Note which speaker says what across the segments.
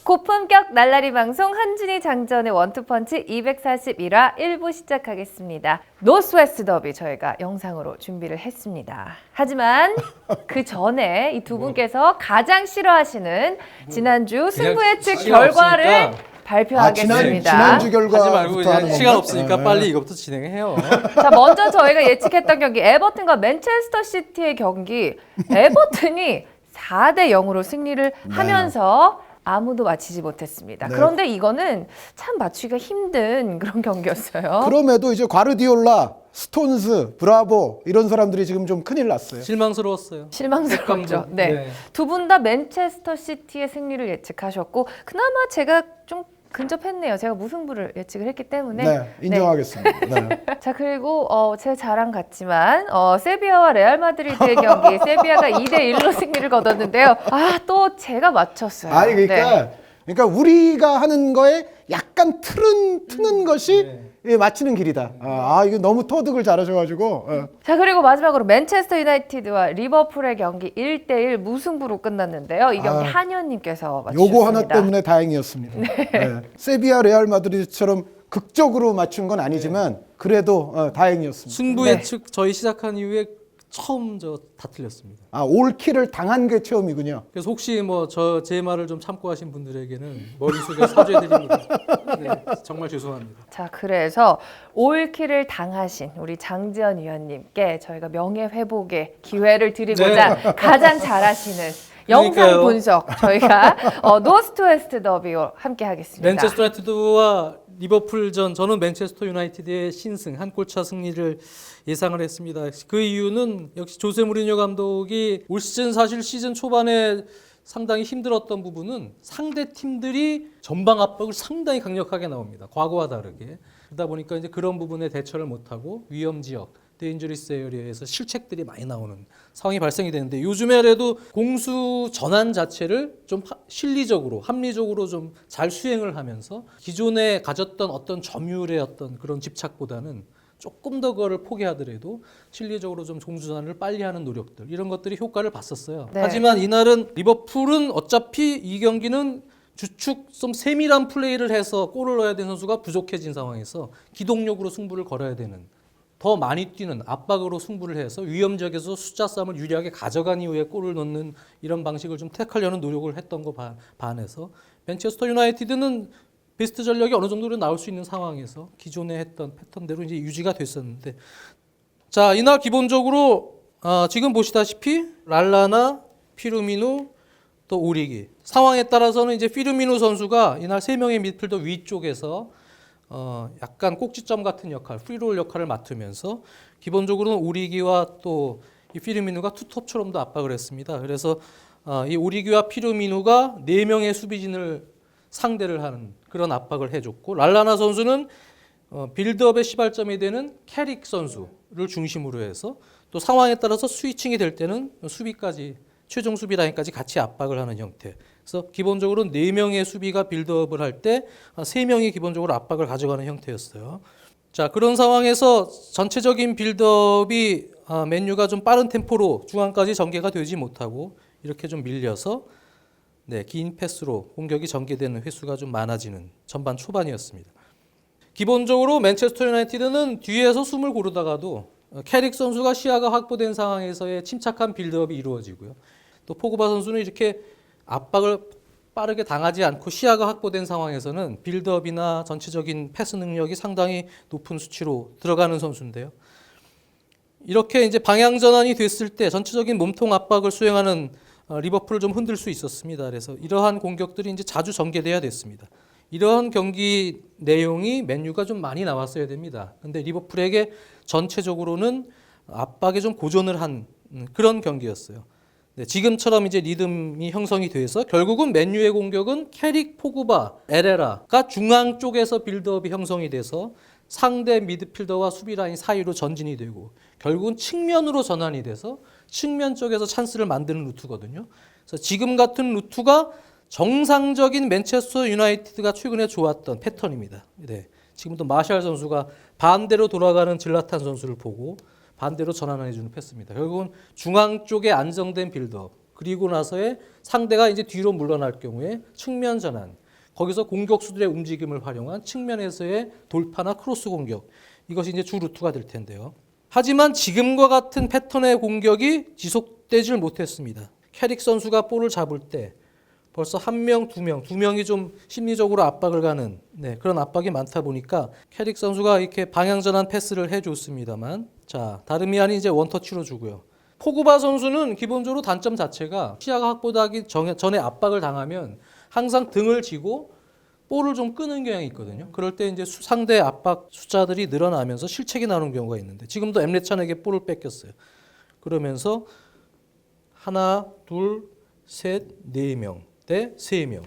Speaker 1: 고품격 날라리 방송 한준희 장전의 원투펀치 241화 1부 시작하겠습니다. 노스웨스트 더비 저희가 영상으로 준비를 했습니다. 하지만 그 전에 이 두 분께서 가장 싫어하시는 지난주 승부 예측 결과를 발표하겠습니다.
Speaker 2: 지난주 결과
Speaker 3: 하지 말고 그냥 시간 없으니까 빨리 이거부터 진행해요.
Speaker 1: 자, 먼저 저희가 예측했던 경기 에버튼과 맨체스터 시티의 경기. 에버튼이 4대 0으로 승리를 하면서 아무도 맞히지 못했습니다.
Speaker 2: 네.
Speaker 1: 그런데 이거는 참 맞추기가 힘든 그런 경기였어요.
Speaker 2: 그럼에도 이제 과르디올라, 스톤스, 브라보 이런 사람들이 지금 좀 큰일 났어요.
Speaker 3: 실망스러웠어요.
Speaker 1: 실망스럽죠. 네.
Speaker 3: 네.
Speaker 1: 두 분 다 맨체스터 시티의 승리를 예측하셨고 그나마 제가 좀 근접했네요. 제가 무승부를 예측을 했기 때문에.
Speaker 2: 네, 인정하겠습니다. 네.
Speaker 1: 자, 그리고 제 자랑 같지만 세비야와 레알 마드리드의 경기 세비야가 2대1로 승리를 거뒀는데요. 아, 또 제가 맞췄어요.
Speaker 2: 아니 그러니까
Speaker 1: 네.
Speaker 2: 그러니까 우리가 하는 거에 약간 트는 것이 예, 맞히는 길이다. 이거 너무 터득을 잘하셔가지고.
Speaker 1: 자, 그리고 마지막으로 맨체스터 유나이티드와 리버풀의 경기 1대1 무승부로 끝났는데요. 이 경기 한현님께서 맞추셨습니다.
Speaker 2: 요거 하나 때문에 다행이었습니다. 네. 세비야 레알 마드리드처럼 극적으로 맞춘 건 아니지만 그래도 다행이었습니다.
Speaker 3: 승부 예측 저희 시작한 이후에 처음 다 틀렸습니다.
Speaker 2: 올킬을 당한 게 처음이군요.
Speaker 3: 그래서 혹시 뭐 제 말을 좀 참고하신 분들에게는 머릿속에 사죄드립니다. 네, 정말 죄송합니다.
Speaker 1: 자, 그래서 올킬을 당하신 우리 장지연 위원님께 저희가 명예회복의 기회를 드리고자 가장 잘하시는 영상
Speaker 3: 그러니까요.
Speaker 1: 분석 저희가 노스트웨스트 더비로 함께 하겠습니다.
Speaker 3: 맨체스터 유나이티드와 리버풀전, 저는 맨체스터 유나이티드의 신승 한 골차 승리를 예상을 했습니다. 그 이유는 역시 조세 무리뉴 감독이 올 시즌 사실 시즌 초반에 상당히 힘들었던 부분은 상대 팀들이 전방 압박을 상당히 강력하게 나옵니다. 과거와 다르게. 그러다 보니까 이제 그런 부분에 대처를 못하고 위험 지역, 데인저리스 에어리어에서 실책들이 많이 나오는 상황이 발생이 되는데, 요즘에라도 공수 전환 자체를 좀 실리적으로 합리적으로 좀 잘 수행을 하면서 기존에 가졌던 어떤 점유율의 어떤 그런 집착보다는 조금 더 그거를 포기하더라도 실리적으로 좀 공수 전환을 빨리 하는 노력들, 이런 것들이 효과를 봤었어요.
Speaker 1: 네.
Speaker 3: 하지만 이날은 리버풀은 어차피 이 경기는 주축 좀 세밀한 플레이를 해서 골을 넣어야 되는 선수가 부족해진 상황에서 기동력으로 승부를 걸어야 되는, 더 많이 뛰는 압박으로 승부를 해서 위험 지역에서 숫자 싸움을 유리하게 가져간 이후에 골을 넣는 이런 방식을 좀 택하려는 노력을 했던 거 반해서 맨체스터 유나이티드는 베스트 전력이 어느 정도로 나올 수 있는 상황에서 기존에 했던 패턴대로 이제 유지가 됐었는데, 자, 이날 기본적으로 지금 보시다시피 랄라나 피르미누 또 오리기, 상황에 따라서는 이제 피르미누 선수가 이날 3명의 미드필더 위쪽에서 약간 꼭지점 같은 역할, 프리롤 역할을 맡으면서 기본적으로는 오리기와 또 이 피르미누가 투톱처럼도 압박을 했습니다. 그래서 이 오리기와 피르미누가 4명의 수비진을 상대를 하는 그런 압박을 해줬고, 랄라나 선수는 빌드업의 시발점이 되는 캐릭 선수를 중심으로 해서 또 상황에 따라서 스위칭이 될 때는 수비까지, 최종 수비 라인까지 같이 압박을 하는 형태. 그래서 기본적으로 4명의 수비가 빌드업을 할 때 3명이 기본적으로 압박을 가져가는 형태였어요. 자, 그런 상황에서 전체적인 빌드업이 맨유가 좀 빠른 템포로 중앙까지 전개가 되지 못하고 이렇게 좀 밀려서 긴 패스로 공격이 전개되는 횟수가 좀 많아지는 전반 초반이었습니다. 기본적으로 맨체스터 유나이티드는 뒤에서 숨을 고르다가도 캐릭 선수가 시야가 확보된 상황에서의 침착한 빌드업이 이루어지고요. 또 포그바 선수는 이렇게 압박을 빠르게 당하지 않고 시야가 확보된 상황에서는 빌드업이나 전체적인 패스 능력이 상당히 높은 수치로 들어가는 선수인데요. 이렇게 이제 방향 전환이 됐을 때 전체적인 몸통 압박을 수행하는 리버풀을 좀 흔들 수 있었습니다. 그래서 이러한 공격들이 이제 자주 전개돼야 됐습니다. 이러한 경기 내용이 맨유가 좀 많이 나왔어야 됩니다. 근데 리버풀에게 전체적으로는 압박에 좀 고전을 한 그런 경기였어요. 지금처럼 이제 리듬이 형성이 돼서 결국은 맨유의 공격은 캐릭, 포그바, 에레라가 중앙 쪽에서 빌드업이 형성이 돼서 상대 미드필더와 수비 라인 사이로 전진이 되고 결국은 측면으로 전환이 돼서 측면 쪽에서 찬스를 만드는 루트거든요. 그래서 지금 같은 루트가 정상적인 맨체스터 유나이티드가 최근에 좋았던 패턴입니다. 지금도 마샬 선수가 반대로 돌아가는 질라탄 선수를 보고 반대로 전환해주는 패스입니다. 결국은 중앙 쪽에 안정된 빌드업, 그리고 나서의 상대가 이제 뒤로 물러날 경우에 측면 전환. 거기서 공격수들의 움직임을 활용한 측면에서의 돌파나 크로스 공격. 이것이 이제 주 루트가 될 텐데요. 하지만 지금과 같은 패턴의 공격이 지속되질 못했습니다. 캐릭 선수가 볼을 잡을 때 벌써 한 명, 두 명이 좀 심리적으로 압박을 가는 그런 압박이 많다 보니까 캐릭 선수가 이렇게 방향 전환 패스를 해줬습니다만, 자 다름이 아닌 이제 원터치로 주고요. 포그바 선수는 기본적으로 단점 자체가 시야가 확보하기 전에 압박을 당하면 항상 등을 쥐고 볼을 좀 끄는 경향이 있거든요. 그럴 때 이제 상대 압박 숫자들이 늘어나면서 실책이 나오는 경우가 있는데, 지금도 엠레찬에게 볼을 뺏겼어요. 그러면서 하나, 둘, 셋, 네 명 대 세 명,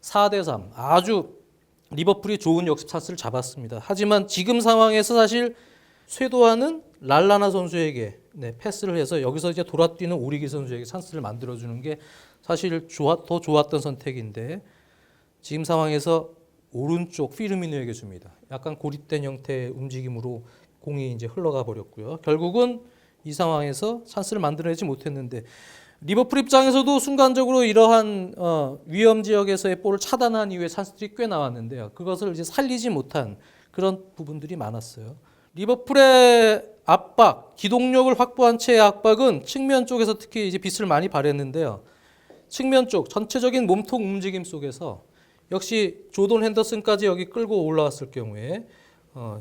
Speaker 3: 4대 3. 아주 리버풀이 좋은 역습 찬스를 잡았습니다. 하지만 지금 상황에서 사실 쇄도하는 랄라나 선수에게 패스를 해서 여기서 이제 돌아뛰는 오리기 선수에게 찬스를 만들어주는 게 사실 더 좋았던 선택인데, 지금 상황에서 오른쪽 피르미누에게 줍니다. 약간 고립된 형태의 움직임으로 공이 이제 흘러가 버렸고요. 결국은 이 상황에서 찬스를 만들어내지 못했는데, 리버풀 입장에서도 순간적으로 이러한 위험 지역에서의 볼을 차단한 이후에 찬스들이 꽤 나왔는데요. 그것을 이제 살리지 못한 그런 부분들이 많았어요. 리버풀의 압박, 기동력을 확보한 채의 압박은 측면 쪽에서 특히 이제 빛을 많이 발했는데요. 측면 쪽 전체적인 몸통 움직임 속에서 역시 조던 핸더슨까지 여기 끌고 올라왔을 경우에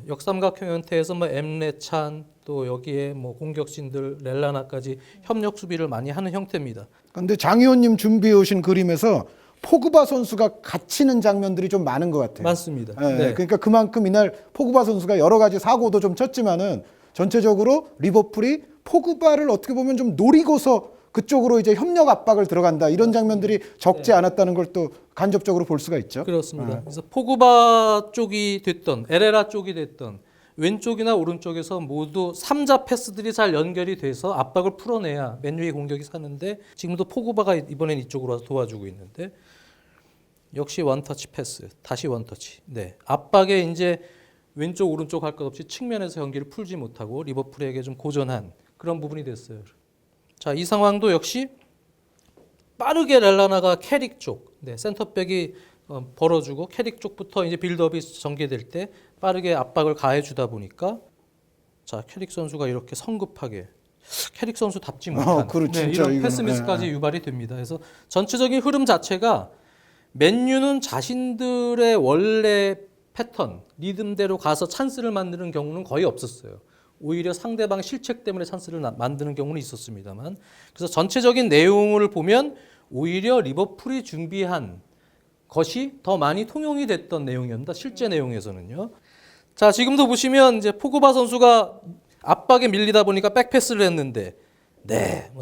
Speaker 3: 역삼각형 형태에서 뭐 엠레찬 또 여기에 뭐 공격진들 렐라나까지 협력 수비를 많이 하는 형태입니다.
Speaker 2: 그런데 장 의원님 준비해 오신 그림에서 포그바 선수가 갇히는 장면들이 좀 많은 것 같아요.
Speaker 3: 맞습니다.
Speaker 2: 네. 그러니까 그만큼 이날 포그바 선수가 여러 가지 사고도 좀 쳤지만은 전체적으로 리버풀이 포그바를 어떻게 보면 좀 노리고서 그쪽으로 이제 협력 압박을 들어간다, 이런 장면들이 적지 않았다는 걸 또 간접적으로 볼 수가 있죠.
Speaker 3: 그렇습니다. 그래서 포그바 쪽이 됐던 에레라 쪽이 됐던 왼쪽이나 오른쪽에서 모두 3자 패스들이 잘 연결이 돼서 압박을 풀어내야 맨유의 공격이 사는데, 지금도 포그바가 이번엔 이쪽으로 와서 도와주고 있는데, 역시 원터치 패스, 다시 원터치. 압박에 이제 왼쪽 오른쪽 할 것 없이 측면에서 경기를 풀지 못하고 리버풀에게 좀 고전한 그런 부분이 됐어요. 자, 이 상황도 역시 빠르게 랄라나가 캐릭 쪽, 센터백이 벌어주고 캐릭 쪽부터 이제 빌드업이 전개될 때 빠르게 압박을 가해주다 보니까, 자 캐릭 선수가 이렇게 성급하게, 캐릭 선수답지 못한 이런 패스 미스까지 유발이 됩니다. 그래서 전체적인 흐름 자체가 맨유는 자신들의 원래 패턴, 리듬대로 가서 찬스를 만드는 경우는 거의 없었어요. 오히려 상대방 실책 때문에 찬스를 만드는 경우는 있었습니다만, 그래서 전체적인 내용을 보면 오히려 리버풀이 준비한 것이 더 많이 통용이 됐던 내용이었다. 실제 내용에서는요. 자, 지금도 보시면 이제 포그바 선수가 압박에 밀리다 보니까 백패스를 했는데,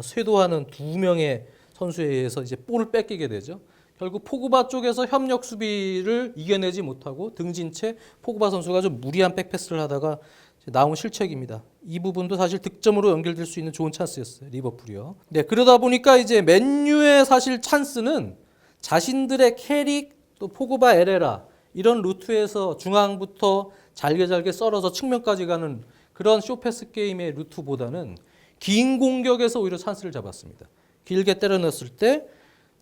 Speaker 3: 쇄도하는 두 명의 선수에 의해서 이제 볼을 뺏기게 되죠. 결국 포그바 쪽에서 협력 수비를 이겨내지 못하고 등진 채 포그바 선수가 좀 무리한 백패스를 하다가 나온 실책입니다. 이 부분도 사실 득점으로 연결될 수 있는 좋은 찬스였어요, 리버풀이요. 그러다 보니까 이제 맨유의 사실 찬스는 자신들의 캐릭 또 포그바 에레라 이런 루트에서 중앙부터 잘게 썰어서 측면까지 가는 그런 쇼패스 게임의 루트보다는 긴 공격에서 오히려 찬스를 잡았습니다. 길게 때려 넣었을 때,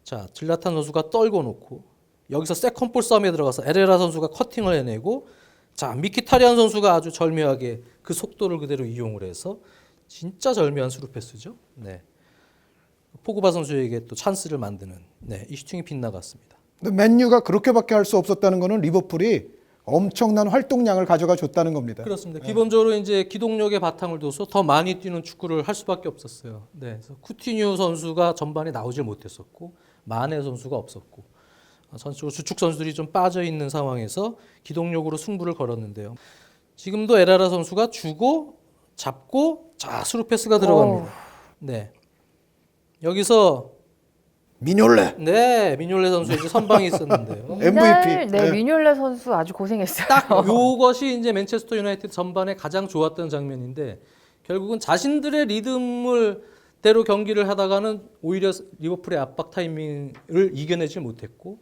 Speaker 3: 자 질라탄 선수가 떨궈 놓고 여기서 세컨볼 싸움에 들어가서 에레라 선수가 커팅을 해내고, 자 미키타리안 선수가 아주 절묘하게 그 속도를 그대로 이용을 해서 진짜 절묘한 스루 패스죠. 포그바 선수에게 또 찬스를 만드는 이 슈팅이 빗나갔습니다.
Speaker 2: 근데 맨유가 그렇게밖에 할 수 없었다는 거는 리버풀이 엄청난 활동량을 가져가 줬다는 겁니다.
Speaker 3: 그렇습니다. 기본적으로 이제 기동력의 바탕을 둬서 더 많이 뛰는 축구를 할 수밖에 없었어요. 그래서 쿠티뉴 선수가 전반에 나오질 못했었고, 마네 선수가 없었고, 전체적으로 주축 선수들이 좀 빠져 있는 상황에서 기동력으로 승부를 걸었는데요. 지금도 에라라 선수가 주고 잡고, 자 스루 패스가 들어갑니다. 여기서
Speaker 2: 미뇰레.
Speaker 3: 미뇰레 선수 이제 선방이 있었는데요.
Speaker 2: MVP.
Speaker 1: 미뇰레 선수 아주 고생했어요.
Speaker 3: 딱 요것이 이제 맨체스터 유나이티드 전반에 가장 좋았던 장면인데, 결국은 자신들의 리듬을 대로 경기를 하다가는 오히려 리버풀의 압박 타이밍을 이겨내지 못했고,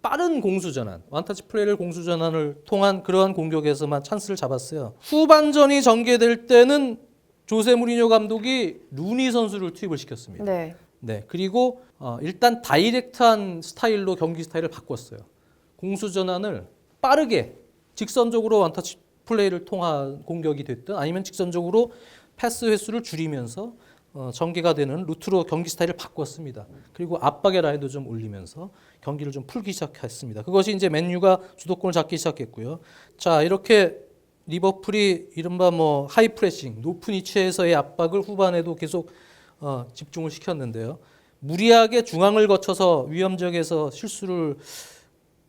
Speaker 3: 빠른 공수전환, 원터치 플레이를 공수전환을 통한 그러한 공격에서만 찬스를 잡았어요. 후반전이 전개될 때는 조세 무리뉴 감독이 루니 선수를 투입을 시켰습니다. 네, 그리고 일단 다이렉트한 스타일로 경기 스타일을 바꿨어요. 공수 전환을 빠르게 직선적으로 원터치 플레이를 통한 공격이 됐든 아니면 직선적으로 패스 횟수를 줄이면서 전개가 되는 루트로 경기 스타일을 바꿨습니다. 그리고 압박의 라인도 좀 올리면서 경기를 좀 풀기 시작했습니다. 그것이 이제 맨유가 주도권을 잡기 시작했고요. 자, 이렇게 리버풀이 이른바 뭐 하이 프레싱, 높은 위치에서의 압박을 후반에도 계속 집중을 시켰는데요. 무리하게 중앙을 거쳐서 위험 지역에서 실수를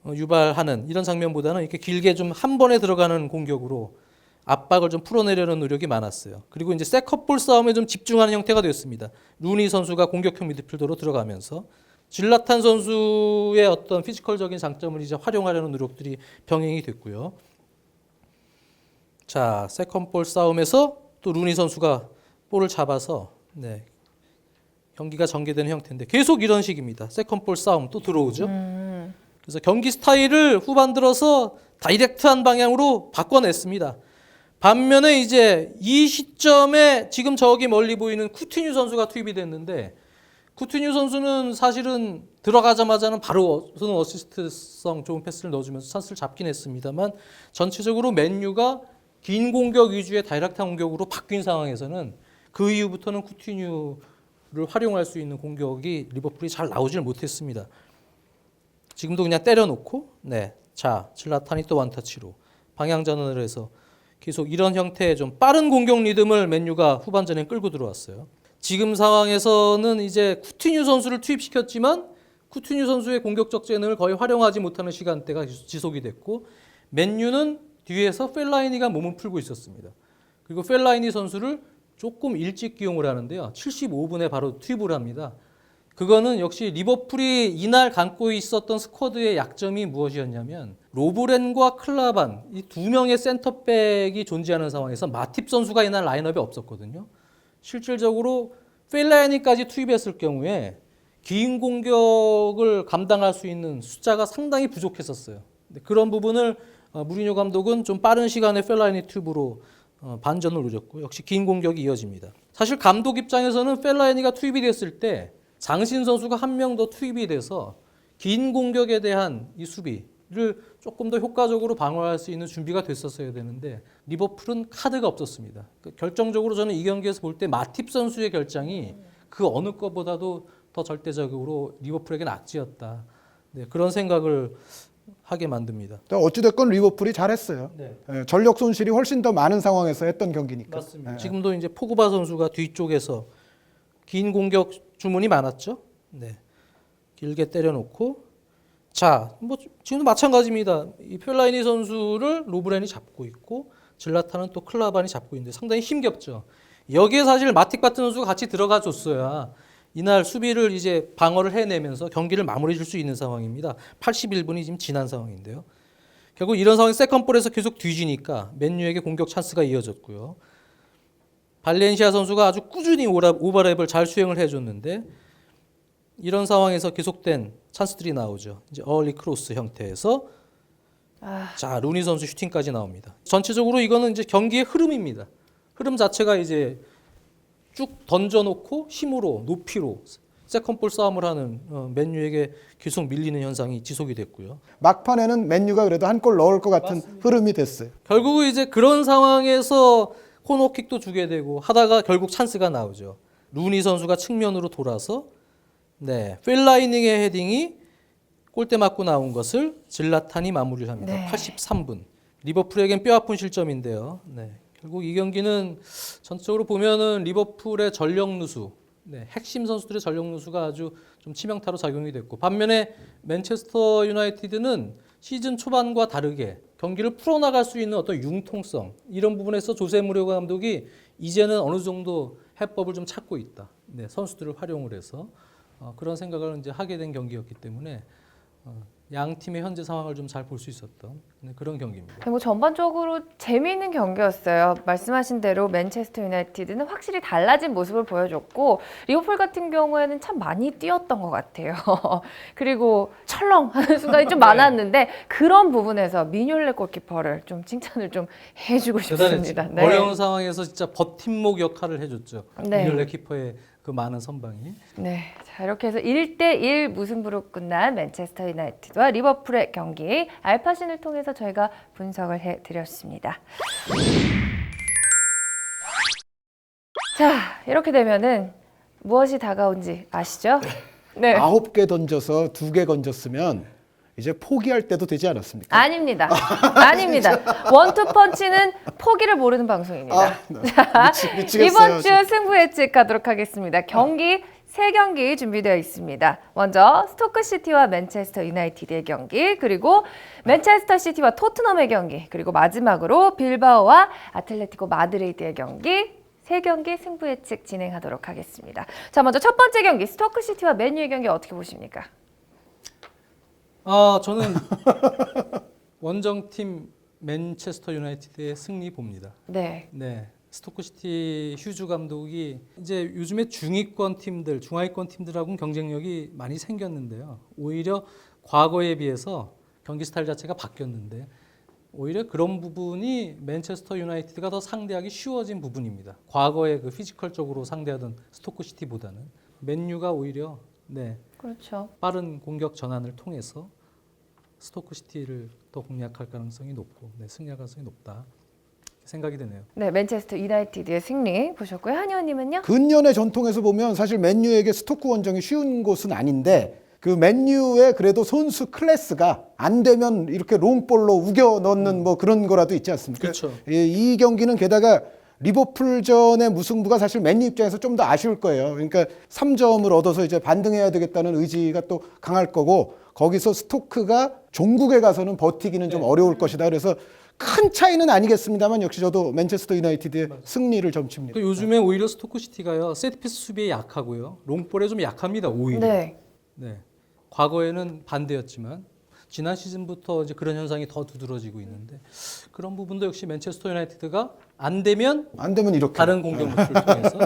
Speaker 3: 유발하는 이런 장면보다는 이렇게 길게 좀 한 번에 들어가는 공격으로 압박을 좀 풀어내려는 노력이 많았어요. 그리고 이제 세컨볼 싸움에 좀 집중하는 형태가 됐습니다. 루니 선수가 공격형 미드필더로 들어가면서 질라탄 선수의 어떤 피지컬적인 장점을 이제 활용하려는 노력들이 병행이 됐고요. 자, 세컨볼 싸움에서 또 루니 선수가 볼을 잡아서 경기가 전개되는 형태인데 계속 이런 식입니다. 세컨볼 싸움 또 들어오죠. 그래서 경기 스타일을 후반 들어서 다이렉트한 방향으로 바꿔냈습니다. 반면에 이제 이 시점에 지금 저기 멀리 보이는 쿠티뉴 선수가 투입이 됐는데 쿠티뉴 선수는 사실은 들어가자마자는 바로 어시스트성 좋은 패스를 넣어주면서 찬스를 잡긴 했습니다만 전체적으로 맨유가 긴 공격 위주의 다이렉트한 공격으로 바뀐 상황에서는 그 이후부터는 쿠티뉴를 활용할 수 있는 공격이 리버풀이 잘 나오질 못했습니다. 지금도 그냥 때려놓고 자, 질라탄이 또 원터치로 방향 전환을 해서 계속 이런 형태의 좀 빠른 공격 리듬을 맨유가 후반전에 끌고 들어왔어요. 지금 상황에서는 이제 쿠티뉴 선수를 투입시켰지만 쿠티뉴 선수의 공격적 재능을 거의 활용하지 못하는 시간대가 지속이 됐고 맨유는 뒤에서 펠라이니가 몸을 풀고 있었습니다. 그리고 펠라이니 선수를 조금 일찍 기용을 하는데요. 75분에 바로 투입을 합니다. 그거는 역시 리버풀이 이날 갖고 있었던 스쿼드의 약점이 무엇이었냐면 로브렌과 클라반 이 두 명의 센터백이 존재하는 상황에서 마팁 선수가 이날 라인업에 없었거든요. 실질적으로 펠라이니까지 투입했을 경우에 긴 공격을 감당할 수 있는 숫자가 상당히 부족했었어요. 그런 부분을 무리뉴 감독은 좀 빠른 시간에 펠라이니 투입으로 반전을 누렸고 역시 긴 공격이 이어집니다. 사실 감독 입장에서는 펠라이니가 투입이 됐을 때 장신 선수가 한 명 더 투입이 돼서 긴 공격에 대한 이 수비를 조금 더 효과적으로 방어할 수 있는 준비가 됐었어야 되는데 리버풀은 카드가 없었습니다. 결정적으로 저는 이 경기에서 볼 때 마팁 선수의 결장이 그 어느 것보다도 더 절대적으로 리버풀에게는 악재였다. 그런 생각을 하게 만듭니다.
Speaker 2: 어찌됐건 리버풀이 잘했어요. 전력 손실이 훨씬 더 많은 상황에서 했던 경기니까.
Speaker 3: 맞습니다. 지금도 이제 포그바 선수가 뒤쪽에서 긴 공격 주문이 많았죠. 길게 때려놓고 자, 뭐 지금도 마찬가지입니다. 이 펠라이니 선수를 로브렌이 잡고 있고 질라탄은 또 클라반이 잡고 있는데 상당히 힘겹죠. 여기에 사실 마틱 같은 선수가 같이 들어가 줬어야 이날 수비를 이제 방어를 해내면서 경기를 마무리 줄 수 있는 상황입니다. 81분이 지금 지난 상황인데요. 결국 이런 상황이 세컨볼에서 계속 뒤지니까 맨유에게 공격 찬스가 이어졌고요. 발렌시아 선수가 아주 꾸준히 오버랩을 잘 수행을 해줬는데 이런 상황에서 계속된 찬스들이 나오죠. 이제 얼리 크로스 형태에서 자 루니 선수 슈팅까지 나옵니다. 전체적으로 이거는 이제 경기의 흐름입니다. 흐름 자체가 이제 쭉 던져놓고 힘으로 높이로 세컨볼 싸움을 하는 맨유에게 계속 밀리는 현상이 지속이 됐고요.
Speaker 2: 막판에는 맨유가 그래도 한 골 넣을 것 같은 흐름이 됐어요.
Speaker 3: 결국 이제 그런 상황에서 코너킥도 주게 되고 하다가 결국 찬스가 나오죠. 루니 선수가 측면으로 돌아서 펠라이닝의 헤딩이 골대 맞고 나온 것을 질라탄이 마무리를 합니다. 83분. 리버풀에겐 뼈아픈 실점인데요. 결국 이 경기는 전적으로 보면은 리버풀의 전력 누수, 핵심 선수들의 전력 누수가 아주 좀 치명타로 작용이 됐고 반면에 맨체스터 유나이티드는 시즌 초반과 다르게 경기를 풀어나갈 수 있는 어떤 융통성 이런 부분에서 조세 무리오 감독이 이제는 어느 정도 해법을 좀 찾고 있다. 선수들을 활용을 해서 그런 생각을 이제 하게 된 경기였기 때문에 양 팀의 현재 상황을 좀 잘 볼 수 있었던 그런 경기입니다.
Speaker 1: 뭐 전반적으로 재미있는 경기였어요. 말씀하신 대로 맨체스터 유나이티드는 확실히 달라진 모습을 보여줬고 리버풀 같은 경우에는 참 많이 뛰었던 것 같아요. 그리고 철렁하는 순간이 좀 많았는데 그런 부분에서 미뇰레 골키퍼를 좀 칭찬을 좀 해주고 싶습니다.
Speaker 3: 어려운 상황에서 진짜 버팀목 역할을 해줬죠. 미뇰레 키퍼의 그 많은 선방이.
Speaker 1: 네, 자 이렇게 해서 1대1 무승부로 끝난 맨체스터 유나이티드와 리버풀의 경기 알파신을 통해서 저희가 분석을 해드렸습니다. 자, 이렇게 되면은 무엇이 다가온지 아시죠? 네.
Speaker 2: 9개 던져서 2개 건졌으면 이제 포기할 때도 되지 않았습니까?
Speaker 1: 아닙니다. 아닙니다. 원투펀치는 포기를 모르는 방송입니다.
Speaker 2: 미치겠어요.
Speaker 1: 이번 주 승부 예측 가도록 하겠습니다. 경기 3경기 준비되어 있습니다. 먼저 스토크시티와 맨체스터 유나이티드의 경기, 그리고 맨체스터 시티와 토트넘의 경기, 그리고 마지막으로 빌바오와 아틀레티코 마드리드의 경기 3경기 승부 예측 진행하도록 하겠습니다. 자, 먼저 첫 번째 경기 스토크시티와 맨유의 경기 어떻게 보십니까?
Speaker 3: 저는 원정팀 맨체스터 유나이티드의 승리 봅니다.
Speaker 1: 네.
Speaker 3: 네. 스토크시티 휴즈 감독이 이제 요즘에 중위권 팀들, 중하위권 팀들하고는 경쟁력이 많이 생겼는데요. 오히려 과거에 비해서 경기 스타일 자체가 바뀌었는데 오히려 그런 부분이 맨체스터 유나이티드가 더 상대하기 쉬워진 부분입니다. 과거에 그 피지컬적으로 상대하던 스토크시티보다는 맨유가 오히려
Speaker 1: 그렇죠.
Speaker 3: 빠른 공격 전환을 통해서 스토크시티를 더 공략할 가능성이 높고 승리할 가능성이 높다 생각이 되네요.
Speaker 1: 네, 맨체스터 유나이티드의 승리 보셨고요. 한의원님은요?
Speaker 2: 근년의 전통에서 보면 사실 맨유에게 스토크 원정이 쉬운 곳은 아닌데 그 맨유의 그래도 선수 클래스가 안 되면 이렇게 롱볼로 우겨 넣는 뭐 그런 거라도 있지 않습니까?
Speaker 3: 그렇죠.
Speaker 2: 이 경기는 게다가 리버풀전의 무승부가 사실 맨유 입장에서 좀 더 아쉬울 거예요. 그러니까 3점을 얻어서 이제 반등해야 되겠다는 의지가 또 강할 거고 거기서 스토크가 종국에 가서는 버티기는 좀 어려울 것이다. 그래서 큰 차이는 아니겠습니다만 역시 저도 맨체스터 유나이티드의 승리를 점칩니다.
Speaker 3: 요즘에 오히려 스토크시티가요 세트피스 수비에 약하고요 롱볼에 좀 약합니다. 오히려.
Speaker 1: 네.
Speaker 3: 네. 과거에는 반대였지만 지난 시즌부터 이제 그런 현상이 더 두드러지고 있는데 그런 부분도 역시 맨체스터 유나이티드가 안 되면
Speaker 2: 이렇게
Speaker 3: 다른 공격 루트를 통해서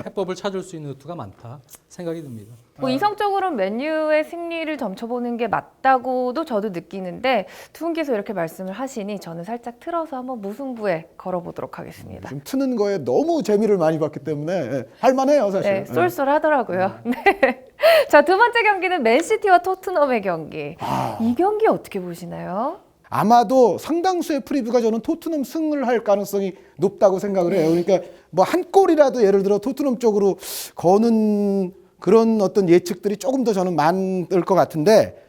Speaker 3: 해법을 찾을 수 있는 루트가 많다 생각이 듭니다.
Speaker 1: 뭐 이성적으로 맨유의 승리를 점쳐보는 게 맞다고도 저도 느끼는데 두 분께서 이렇게 말씀을 하시니 저는 살짝 틀어서 한번 무승부에 걸어보도록 하겠습니다.
Speaker 2: 좀 트는 거에 너무 재미를 많이 봤기 때문에 할만해요 사실.
Speaker 1: 네, 쏠쏠하더라고요. 네. 자, 두 번째 경기는 맨시티와 토트넘의 경기. 이 경기 어떻게 보시나요?
Speaker 2: 아마도 상당수의 프리뷰가 저는 토트넘 승을 할 가능성이 높다고 생각을 해요. 그러니까 뭐 한 골이라도 예를 들어 토트넘 쪽으로 거는 그런 어떤 예측들이 조금 더 저는 많을 것 같은데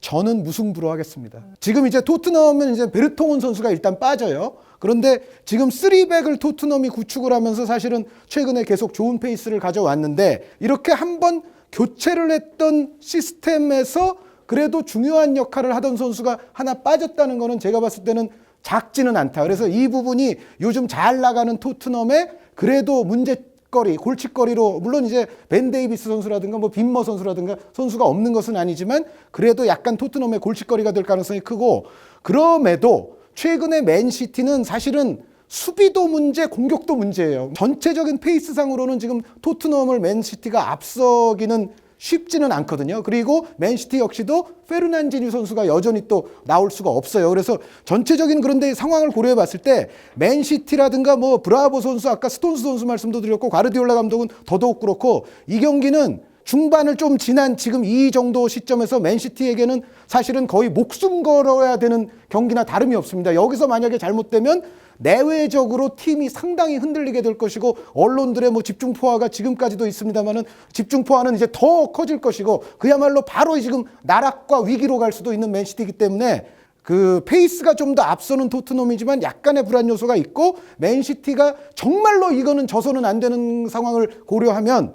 Speaker 2: 저는 무승부로 하겠습니다. 지금 이제 토트넘은 이제 베르통은 선수가 일단 빠져요. 그런데 지금 3백을 토트넘이 구축을 하면서 사실은 최근에 계속 좋은 페이스를 가져왔는데 이렇게 한번 교체를 했던 시스템에서 그래도 중요한 역할을 하던 선수가 하나 빠졌다는 거는 제가 봤을 때는 작지는 않다. 그래서 이 부분이 요즘 잘 나가는 토트넘의 그래도 문제거리, 골칫거리로 물론 이제 벤 데이비스 선수라든가 뭐 빈머 선수라든가 선수가 없는 것은 아니지만 그래도 약간 토트넘의 골칫거리가 될 가능성이 크고 그럼에도 최근에 맨시티는 사실은 수비도 문제, 공격도 문제예요. 전체적인 페이스상으로는 지금 토트넘을 맨시티가 앞서기는 쉽지는 않거든요. 그리고 맨시티 역시도 페르난지뉴 선수가 여전히 또 나올 수가 없어요. 그래서 전체적인 그런데 상황을 고려해 봤을 때 맨시티라든가 뭐 브라보 선수 아까 스톤스 선수 말씀도 드렸고 과르디올라 감독은 더더욱 그렇고 이 경기는 중반을 좀 지난 지금 이 정도 시점에서 맨시티에게는 사실은 거의 목숨 걸어야 되는 경기나 다름이 없습니다. 여기서 만약에 잘못되면 내외적으로 팀이 상당히 흔들리게 될 것이고 언론들의 뭐 집중포화가 지금까지도 있습니다만은 집중포화는 이제 더 커질 것이고 그야말로 바로 지금 나락과 위기로 갈 수도 있는 맨시티이기 때문에 그 페이스가 좀 더 앞서는 토트넘이지만 약간의 불안 요소가 있고 맨시티가 정말로 이거는 져서는 안 되는 상황을 고려하면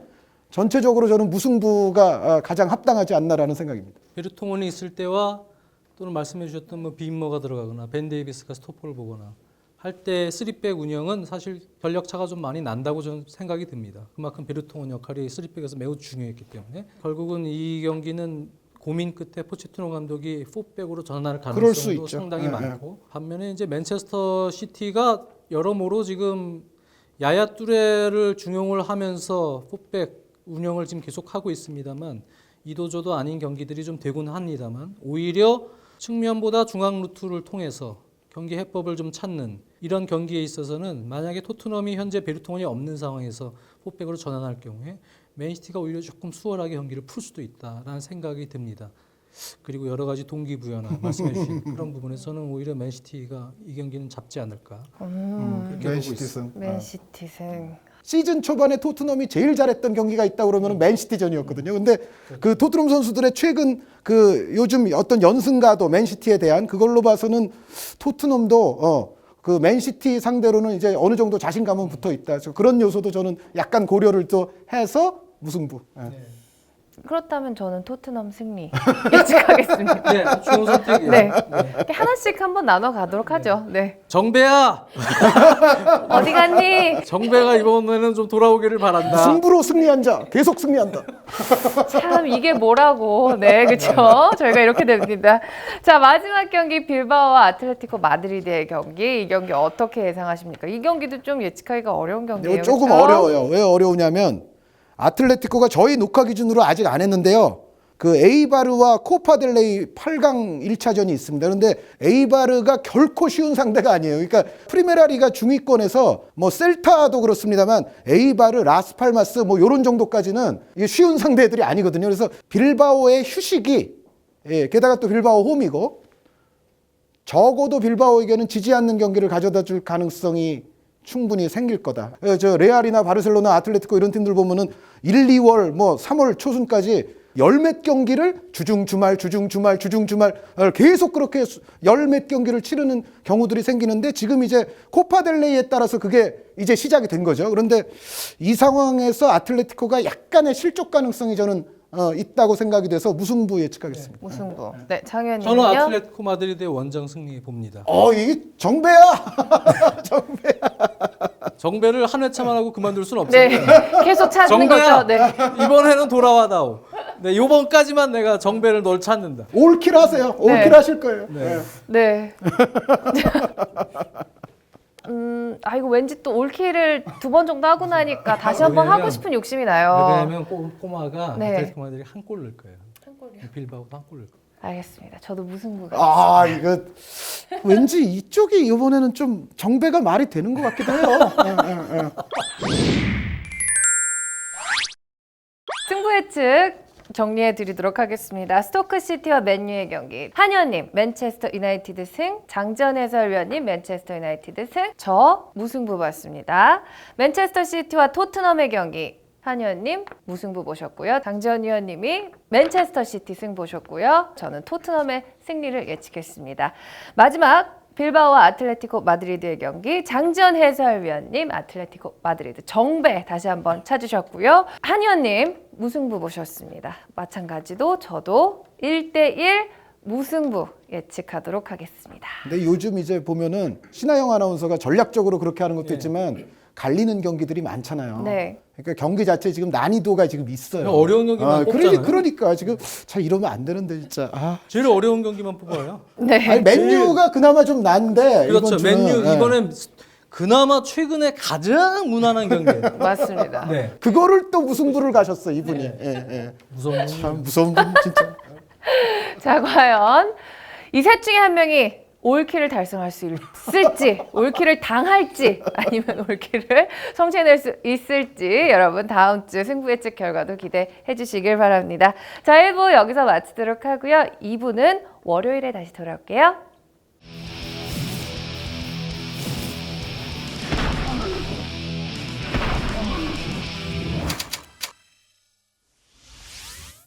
Speaker 2: 전체적으로 저는 무승부가 가장 합당하지 않나라는 생각입니다.
Speaker 3: 베르통원이 있을 때와 또는 말씀해 주셨던 뭐 빈머가 들어가거나 벤 데이비스가 스토퍼를 보거나 할 때 3백 운영은 사실 전력 차가 좀 많이 난다고 저는 생각이 듭니다. 그만큼 베르통원 역할이 3백에서 매우 중요했기 때문에 결국은 이 경기는 고민 끝에 포체티노 감독이 4백으로 전환할
Speaker 2: 그럴 수
Speaker 3: 가능성도
Speaker 2: 있죠.
Speaker 3: 상당히 많고 반면에 이제 맨체스터 시티가 여러모로 지금 야야 뚜레를 중용을 하면서 4백 운영을 지금 계속하고 있습니다만 이도저도 아닌 경기들이 좀 되곤 합니다만 오히려 측면보다 중앙 루트를 통해서 경기 해법을 좀 찾는 이런 경기에 있어서는 만약에 토트넘이 현재 베르통원이 없는 상황에서 4백으로 전환할 경우에 맨시티가 오히려 조금 수월하게 경기를 풀 수도 있다라는 생각이 듭니다. 그리고 여러 가지 동기부여나 말씀해 주신 그런 부분에서는 오히려 맨시티가 이 경기는 잡지 않을까 그렇게 보고
Speaker 2: 맨시티
Speaker 3: 있습니다.
Speaker 2: 승.
Speaker 1: 맨시티 승.
Speaker 2: 시즌 초반에 토트넘이 제일 잘했던 경기가 있다 그러면 맨시티전이었거든요. 근데 그 토트넘 선수들의 최근 그 요즘 어떤 연승가도 맨시티에 대한 그걸로 봐서는 토트넘도 그 맨시티 상대로는 이제 어느 정도 자신감은 붙어 있다. 그래서 그런 요소도 저는 약간 고려를 또 해서 무승부. 예.
Speaker 1: 그렇다면 저는 토트넘 승리 예측하겠습니다.
Speaker 3: 네, 좋은 선택이에요.
Speaker 1: 네. 하나씩 한번 나눠 가도록 하죠. 네.
Speaker 3: 정배야,
Speaker 1: 어디 갔니?
Speaker 3: 정배가 이번에는 좀 돌아오기를 바란다.
Speaker 2: 승부로 승리한 자 계속 승리한다.
Speaker 1: 참 이게 뭐라고. 네, 그렇죠. 저희가 이렇게 됩니다. 자, 마지막 경기 빌바오와 아틀레티코 마드리드의 경기. 이 경기 어떻게 예상하십니까? 이 경기도 좀 예측하기가 어려운 경기예요.
Speaker 2: 이거 조금
Speaker 1: 그렇죠?
Speaker 2: 어려워요. 왜 어려우냐면 아틀레티코가 저희 녹화 기준으로 아직 안 했는데요. 그 에이바르와 코파델레이 8강 1차전이 있습니다. 그런데 에이바르가 결코 쉬운 상대가 아니에요. 그러니까 프리메라리가 중위권에서 뭐 셀타도 그렇습니다만 에이바르, 라스팔마스 뭐 요런 정도까지는 이게 쉬운 상대들이 아니거든요. 그래서 빌바오의 휴식이 게다가 또 빌바오 홈이고 적어도 빌바오에게는 지지 않는 경기를 가져다 줄 가능성이 충분히 생길 거다. 저 레알이나 바르셀로나, 아틀레티코 이런 팀들 보면은 1, 2월, 뭐 3월 초순까지 열몇 경기를 주중주말 계속 그렇게 열몇 경기를 치르는 경우들이 생기는데 지금 이제 코파델레이에 따라서 그게 이제 시작이 된 거죠. 그런데 이 상황에서 아틀레티코가 약간의 실족 가능성이 저는 있다고 생각이 돼서 무승부 예측하겠습니다.
Speaker 1: 무승부. 네, 장현님은요?
Speaker 3: 저는 아틀레티코 마드리드의 원정 승리 봅니다.
Speaker 2: 이게 정배야.
Speaker 3: 정배를 한 회차만 하고 그만둘 수는
Speaker 1: 네,
Speaker 3: 없어요.
Speaker 1: 계속 찾는
Speaker 3: 정배야,
Speaker 1: 거죠. 네.
Speaker 3: 이번에는 돌아와다오. 네, 요번까지만 내가 정배를 널 찾는다.
Speaker 2: 올킬 하세요. 올킬 하실 거예요.
Speaker 3: 네.
Speaker 1: 네. 이거 왠지 또 올킬을 2번 정도 하고 나니까 다시 한번 하고 싶은 욕심이 나요.
Speaker 3: 왜냐하면 꼬마가
Speaker 1: 네.
Speaker 3: 아틀레티코 마드리드 한 골 넣을 거예요. 빌바오도 한 골 넣을 거예요.
Speaker 1: 알겠습니다. 저도 무승부가.
Speaker 2: 이거 왠지 이쪽이 이번에는 좀 정배가 말이 되는 것 같기도 해요.
Speaker 1: 승부 예측 정리해 드리도록 하겠습니다. 스토크 시티와 맨유의 경기. 한현님 맨체스터 유나이티드 승, 장지현 해설위원님 맨체스터 유나이티드 승, 저 무승부 봤습니다. 맨체스터 시티와 토트넘의 경기. 한의원님 무승부 보셨고요. 장지현 위원님이 맨체스터 시티 승 보셨고요. 저는 토트넘의 승리를 예측했습니다. 마지막 빌바오와 아틀레티코 마드리드의 경기. 장지현 해설위원님 아틀레티코 마드리드 정배 다시 한번 찾으셨고요. 한의원님 무승부 보셨습니다. 마찬가지도 저도 1대1 무승부 예측하도록 하겠습니다.
Speaker 2: 근데 요즘 이제 보면은 신하영 아나운서가 전략적으로 그렇게 하는 것도 있지만 갈리는 경기들이 많잖아요.
Speaker 1: 네.
Speaker 2: 그러니까 경기 자체에 지금 난이도가 지금 있어요.
Speaker 3: 어려운 경기만 뽑잖아요.
Speaker 2: 그러니까 지금 참 이러면 안 되는데 진짜.
Speaker 3: 제일 어려운 경기만 뽑아요.
Speaker 1: 네.
Speaker 2: 아니, 맨유가 그나마 좀 난데.
Speaker 3: 그렇죠.
Speaker 2: 이번 주는,
Speaker 3: 맨유
Speaker 2: 예.
Speaker 3: 이번엔 그나마 최근에 가장 무난한 경기예요.
Speaker 1: 맞습니다.
Speaker 3: 네.
Speaker 2: 그거를 또 무승부를 가셨어 이분이. 예.
Speaker 3: 무서운
Speaker 2: 참 무서운 분 진짜.
Speaker 1: 자, 과연 이 셋 중에 한 명이 올킬을 달성할 수 있을지, 올킬을 당할지, 아니면 올킬을 성취해낼 수 있을지 여러분 다음 주 승부 예측 결과도 기대해 주시길 바랍니다. 자, 1부 여기서 마치도록 하고요. 2부는 월요일에 다시 돌아올게요.